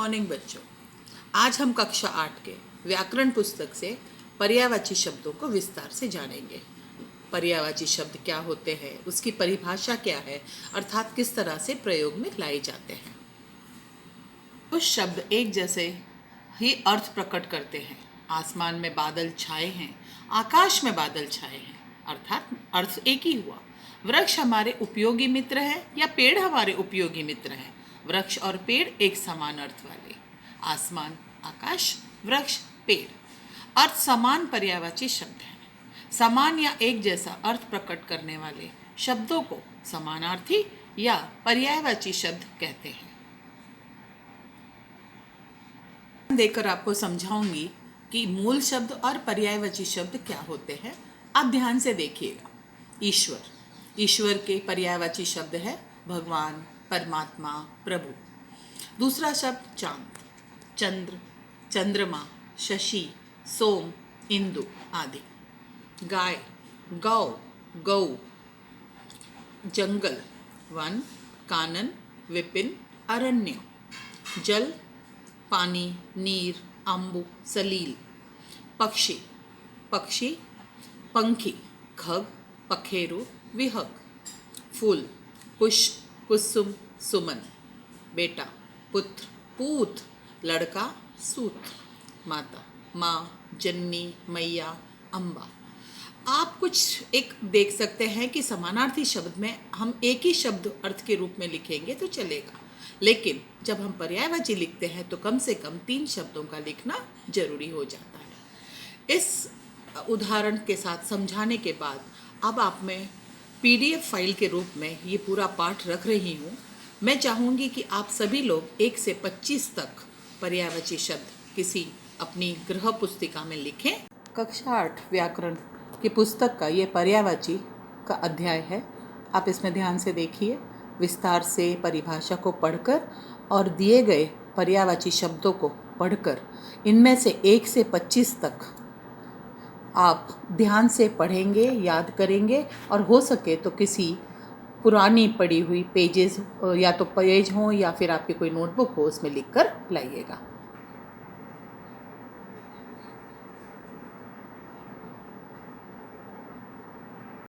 Morning बच्चों। आज हम कक्षा 8 के व्याकरण पुस्तक से पर्यायवाची शब्दों को विस्तार से जानेंगे। पर्यायवाची शब्द क्या होते हैं, उसकी परिभाषा क्या है, अर्थात किस तरह से प्रयोग में लाए जाते हैं। कुछ शब्द एक जैसे ही अर्थ प्रकट करते हैं। आसमान में बादल छाए हैं, आकाश में बादल छाए हैं, अर्थात अर्थ एक ही हुआ। वृक्ष हमारे उपयोगी मित्र है या पेड़ हमारे उपयोगी मित्र है। वृक्ष और पेड़ एक समान अर्थ वाले। आसमान, आकाश, वृक्ष, पेड़, अर्थ समान पर्यायवाची शब्द हैं। समान या एक जैसा अर्थ प्रकट करने वाले शब्दों को समानार्थी या पर्यायवाची शब्द कहते हैं। देकर आपको समझाऊंगी कि मूल शब्द और पर्यायवाची शब्द क्या होते हैं। आप ध्यान से देखिएगा। ईश्वर, ईश्वर के पर्यायवाची शब्द है भगवान, परमात्मा, प्रभु। दूसरा शब्द चांद, चंद्र, चंद्रमा, शशि, सोम, इंदु आदि। गाय, गौ, गौ। जंगल, वन, कानन, विपिन, अरण्य। जल, पानी, नीर, आंबू, सलील। पक्षी, पक्षी, पंखी, खग, पखेरु, विहग। फूल, पुष्प, कुसुम, सुमन। बेटा, पुत्र, पूत, लड़का, सूत। माता, माँ, जननी, मैया, अम्बा। आप कुछ एक देख सकते हैं कि समानार्थी शब्द में हम एक ही शब्द अर्थ के रूप में लिखेंगे तो चलेगा, लेकिन जब हम पर्यायवाची लिखते हैं तो कम से कम 3 शब्दों का लिखना जरूरी हो जाता है। इस उदाहरण के साथ समझाने के बाद अब आप मैं PDF फाइल के रूप में ये पूरा पाठ रख रही हूँ। मैं चाहूँगी कि आप सभी लोग 1 से 25 तक पर्यायवाची शब्द किसी अपनी गृह पुस्तिका में लिखें। कक्षा 8 व्याकरण की पुस्तक का ये पर्यायवाची का अध्याय है। आप इसमें ध्यान से देखिए, विस्तार से परिभाषा को पढ़कर और दिए गए पर्यायवाची शब्दों को पढ़कर इनमें से 1 से 25 तक आप ध्यान से पढ़ेंगे, याद करेंगे और हो सके तो किसी पुरानी पड़ी हुई पेजेस या तो पेज हो या फिर आपकी कोई नोटबुक हो उसमें लिख कर लाइएगा।